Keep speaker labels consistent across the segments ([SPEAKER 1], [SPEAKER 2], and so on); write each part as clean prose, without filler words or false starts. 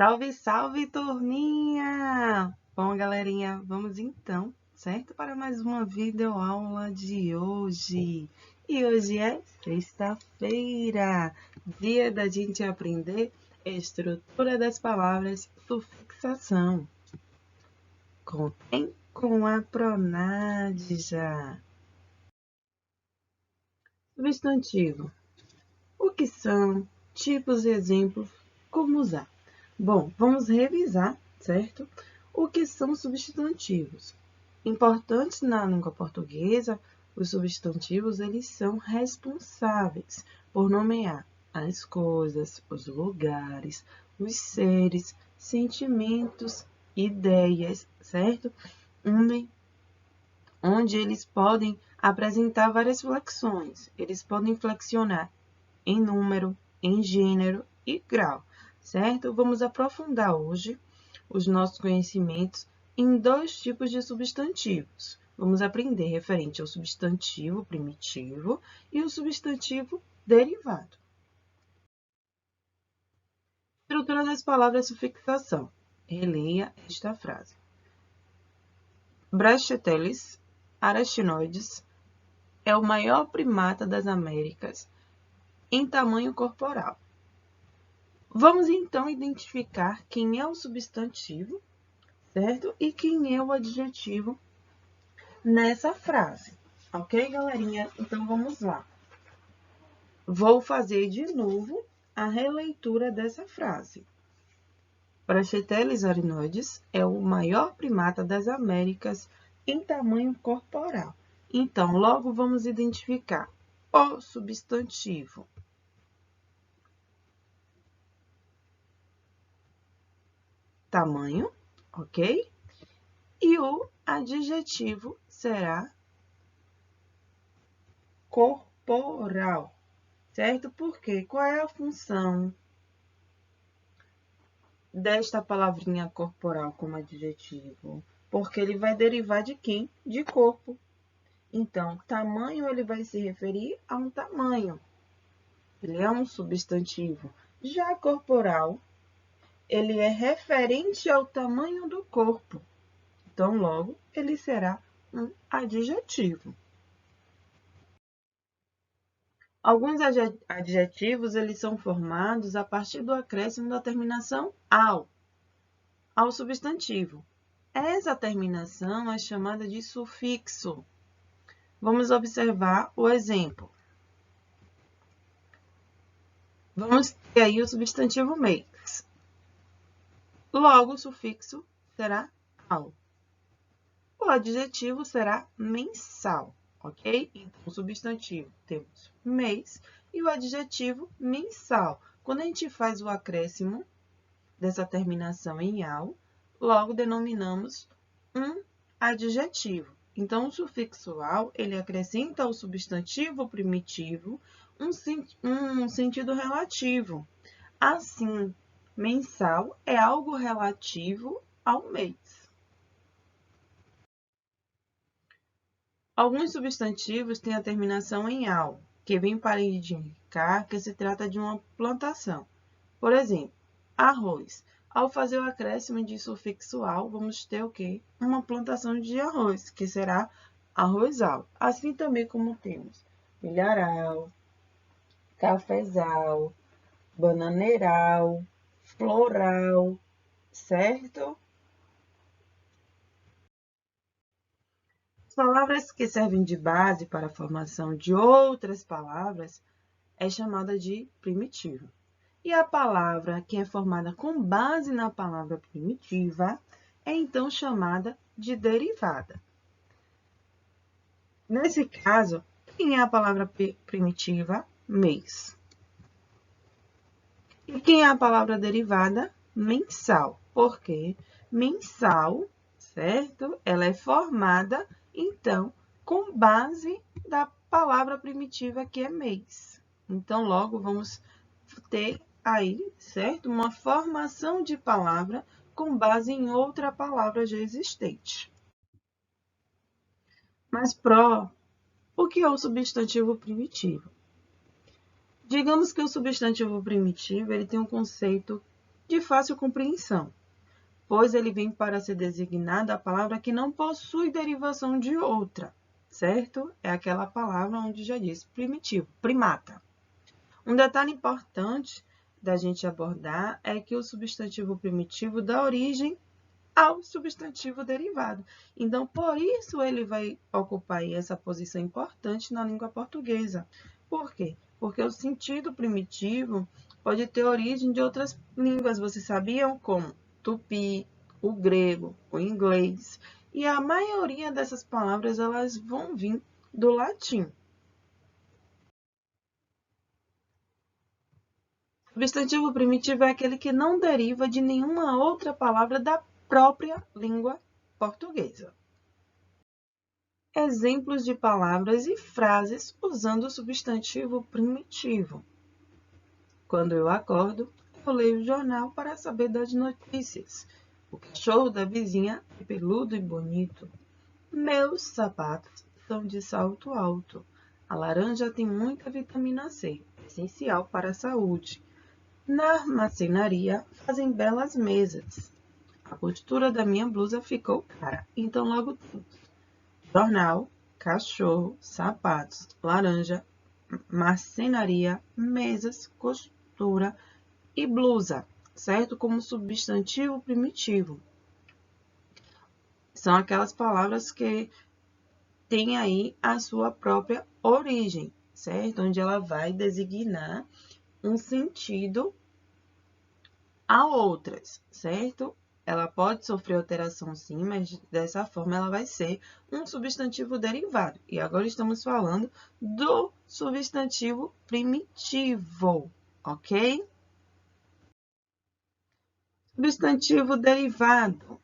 [SPEAKER 1] Salve, salve, turminha! Bom, galerinha, vamos então, certo? Para mais uma videoaula de hoje. E hoje é sexta-feira, dia da gente aprender estrutura das palavras, sufixação. Contem com a pronádija. Substantivo. O que são? Tipos e exemplos. Como usar? Bom, vamos revisar, certo? O que são substantivos? Importantes na língua portuguesa, os substantivos eles são responsáveis por nomear as coisas, os lugares, os seres, sentimentos, ideias, certo? Onde eles podem apresentar várias flexões. Eles podem flexionar em número, em gênero e grau, certo? Vamos aprofundar hoje os nossos conhecimentos em dois tipos de substantivos. Vamos aprender referente ao substantivo primitivo e o substantivo derivado. Estrutura das palavras sufixação. Releia esta frase. Brachyteles arachnoides é o maior primata das Américas em tamanho corporal. Vamos então identificar quem é o substantivo, certo? E quem é o adjetivo nessa frase. Ok, galerinha? Então vamos lá. Vou fazer de novo a releitura dessa frase. Brachyteles arachnoides é o maior primata das Américas em tamanho corporal. Então, logo vamos identificar o substantivo. Tamanho, ok? E o adjetivo será corporal, certo? Porque qual é a função desta palavrinha corporal como adjetivo? Porque ele vai derivar de quem? De corpo. Então, tamanho ele vai se referir a um tamanho. Ele é um substantivo. Já corporal, ele é referente ao tamanho do corpo. Então, logo, ele será um adjetivo. Alguns adjetivos eles são formados a partir do acréscimo da terminação ao substantivo. Essa terminação é chamada de sufixo. Vamos observar o exemplo. Vamos ter aí o substantivo mês. Logo, o sufixo será ao. O adjetivo será mensal, ok? Então, o substantivo temos mês e o adjetivo mensal. Quando a gente faz o acréscimo dessa terminação em al, logo denominamos um adjetivo. Então, o sufixo al, ele acrescenta ao substantivo primitivo um sentido relativo. Assim, mensal é algo relativo ao mês. Alguns substantivos têm a terminação em al, que vem para indicar que se trata de uma plantação. Por exemplo, arroz. Ao fazer o acréscimo de sufixo al, vamos ter o quê? Uma plantação de arroz, que será arrozal. Assim também como temos milharal, cafezal, bananeiral, floral, certo? As palavras que servem de base para a formação de outras palavras é chamada de primitivo. E a palavra que é formada com base na palavra primitiva é então chamada de derivada. Nesse caso, quem é a palavra primitiva? Mês. E quem é a palavra derivada? Mensal. Por quê? Mensal, certo? Ela é formada, então, com base da palavra primitiva que é mês. Então, logo, vamos ter aí, certo? Uma formação de palavra com base em outra palavra já existente. Mas, o que é o substantivo primitivo? Digamos que o substantivo primitivo ele tem um conceito de fácil compreensão, pois ele vem para ser designada a palavra que não possui derivação de outra, certo? É aquela palavra onde já diz primitivo, primata. Um detalhe importante da gente abordar é que o substantivo primitivo dá origem ao substantivo derivado. Então, por isso ele vai ocupar aí essa posição importante na língua portuguesa. Por quê? Porque o sentido primitivo pode ter origem de outras línguas. Vocês sabiam? Como tupi, o grego, o inglês. E a maioria dessas palavras elas vão vir do latim. O substantivo primitivo é aquele que não deriva de nenhuma outra palavra da própria língua portuguesa. Exemplos de palavras e frases usando o substantivo primitivo. Quando eu acordo, eu leio o jornal para saber das notícias. O cachorro da vizinha é peludo e bonito. Meus sapatos são de salto alto. A laranja tem muita vitamina C, essencial para a saúde. Na marcenaria fazem belas mesas. A costura da minha blusa ficou cara, então logo tudo. Jornal, cachorro, sapatos, laranja, marcenaria, mesas, costura e blusa, certo? Como substantivo primitivo. São aquelas palavras que têm aí a sua própria origem, certo? Onde ela vai designar um sentido a outras, certo? Ela pode sofrer alteração sim, mas dessa forma ela vai ser um substantivo derivado. E agora estamos falando do substantivo primitivo, ok? Substantivo derivado.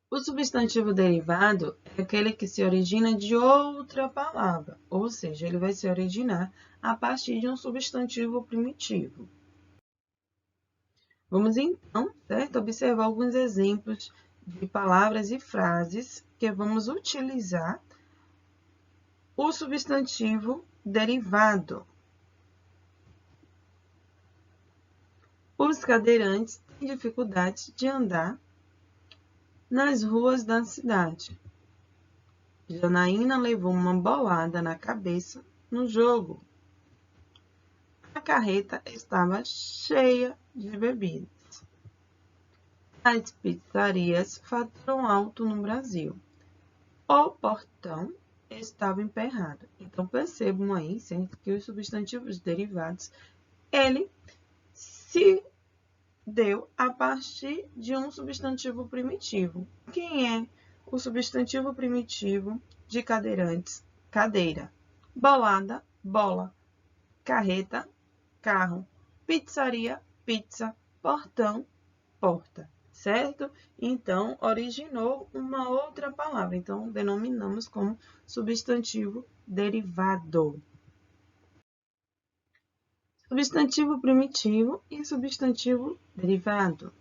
[SPEAKER 1] O substantivo derivado é aquele que se origina de outra palavra, ou seja, ele vai se originar a partir de um substantivo primitivo. Vamos então, certo, observar alguns exemplos de palavras e frases que vamos utilizar o substantivo derivado. Os cadeirantes têm dificuldade de andar nas ruas da cidade. Janaína levou uma bolada na cabeça no jogo. A carreta estava cheia de bebidas. As pizzarias faturam alto no Brasil. O portão estava emperrado. Então, percebam aí, certo, que os substantivos derivados, ele se deu a partir de um substantivo primitivo. Quem é o substantivo primitivo de cadeirantes? Cadeira. Bolada, bola. Carreta, carro. Pizzaria, pizza. Portão, porta. Certo? Então, originou uma outra palavra. Então, denominamos como substantivo derivado. Substantivo primitivo e substantivo derivado.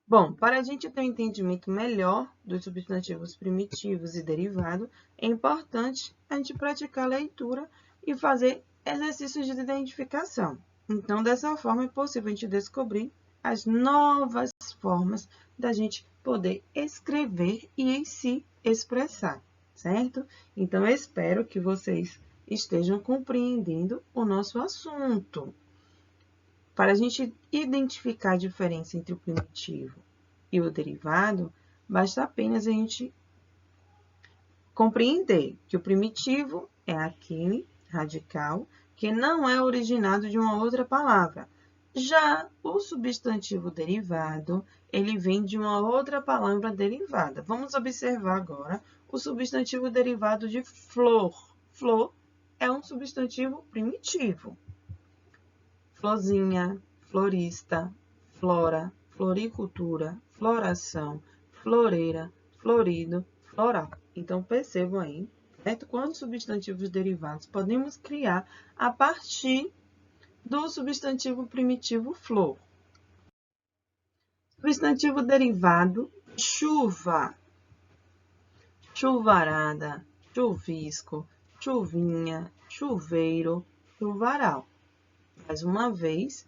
[SPEAKER 1] Bom, para a gente ter um entendimento melhor dos substantivos primitivos e derivado, é importante a gente praticar a leitura e fazer exercícios de identificação. Então, dessa forma, é possível a gente descobrir as novas formas da gente poder escrever e em si expressar, certo? Então, eu espero que vocês estejam compreendendo o nosso assunto. Para a gente identificar a diferença entre o primitivo e o derivado, basta apenas a gente compreender que o primitivo é aquele radical que não é originado de uma outra palavra. Já o substantivo derivado, ele vem de uma outra palavra derivada. Vamos observar agora o substantivo derivado de flor. Flor é um substantivo primitivo. Florzinha, florista, flora, floricultura, floração, floreira, florido, floral. Então, percebam aí, certo? Quantos substantivos derivados podemos criar a partir do substantivo primitivo flor. Substantivo derivado, chuva, chuvarada, chuvisco, chuvinha, chuveiro, chuvaral. Mais uma vez,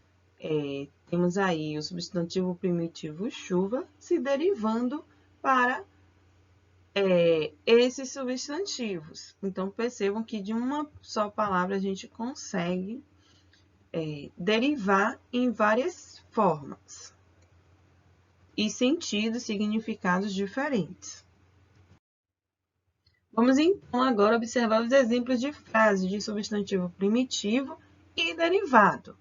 [SPEAKER 1] temos aí o substantivo primitivo chuva se derivando para esses substantivos. Então, percebam que de uma só palavra a gente consegue derivar em várias formas e sentidos, significados diferentes. Vamos então agora observar os exemplos de frases de substantivo primitivo e derivado.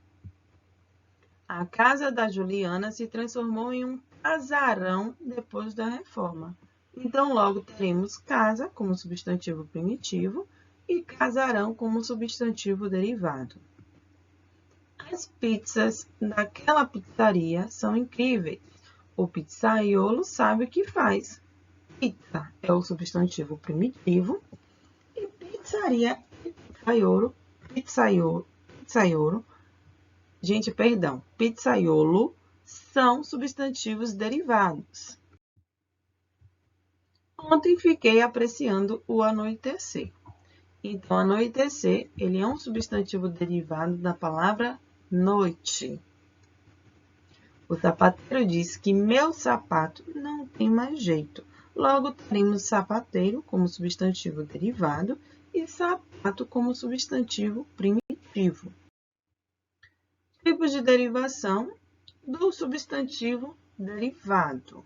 [SPEAKER 1] A casa da Juliana se transformou em um casarão depois da reforma. Então, logo teremos casa como substantivo primitivo e casarão como substantivo derivado. As pizzas daquela pizzaria são incríveis. O pizzaiolo sabe o que faz. Pizza é o substantivo primitivo e pizzaria e pizzaiolo são substantivos derivados. Ontem fiquei apreciando o anoitecer. Então, anoitecer, ele é um substantivo derivado da palavra noite. O sapateiro disse que meu sapato não tem mais jeito. Logo, teremos sapateiro como substantivo derivado e sapato como substantivo primitivo. Tipos de derivação do substantivo derivado.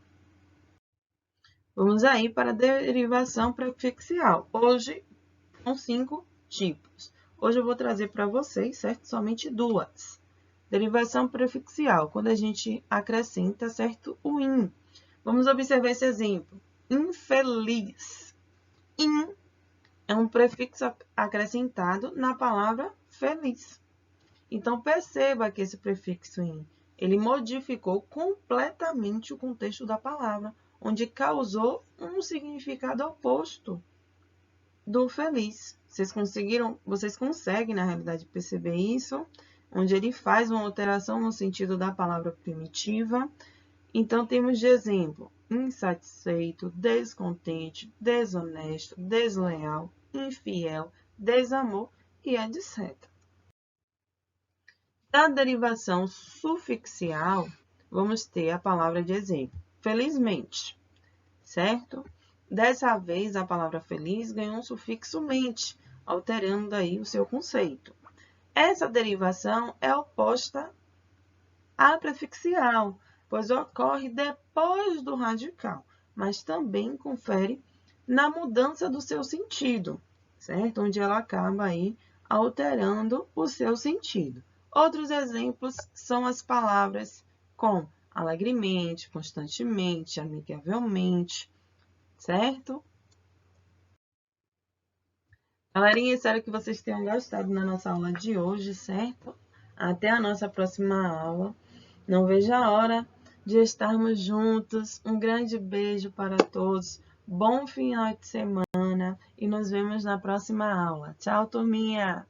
[SPEAKER 1] Vamos aí para a derivação prefixial. Hoje, são 5 tipos. Hoje eu vou trazer para vocês, certo? Somente 2. Derivação prefixial, quando a gente acrescenta, certo? O in. Vamos observar esse exemplo. Infeliz. In é um prefixo acrescentado na palavra feliz. Então, perceba que esse prefixo in, ele modificou completamente o contexto da palavra, onde causou um significado oposto do feliz. Vocês conseguem, na realidade, perceber isso, onde ele faz uma alteração no sentido da palavra primitiva. Então, temos de exemplo, insatisfeito, descontente, desonesto, desleal, infiel, desamor e etc. Da derivação sufixial, vamos ter a palavra de exemplo, felizmente, certo? Dessa vez, a palavra feliz ganhou um sufixo mente, alterando aí o seu conceito. Essa derivação é oposta à prefixial, pois ocorre depois do radical, mas também confere na mudança do seu sentido, certo? Onde ela acaba aí alterando o seu sentido. Outros exemplos são as palavras com alegremente, constantemente, amigavelmente, certo? Galerinha, espero que vocês tenham gostado da nossa aula de hoje, certo? Até a nossa próxima aula. Não vejo a hora de estarmos juntos. Um grande beijo para todos. Bom final de semana e nos vemos na próxima aula. Tchau, turminha!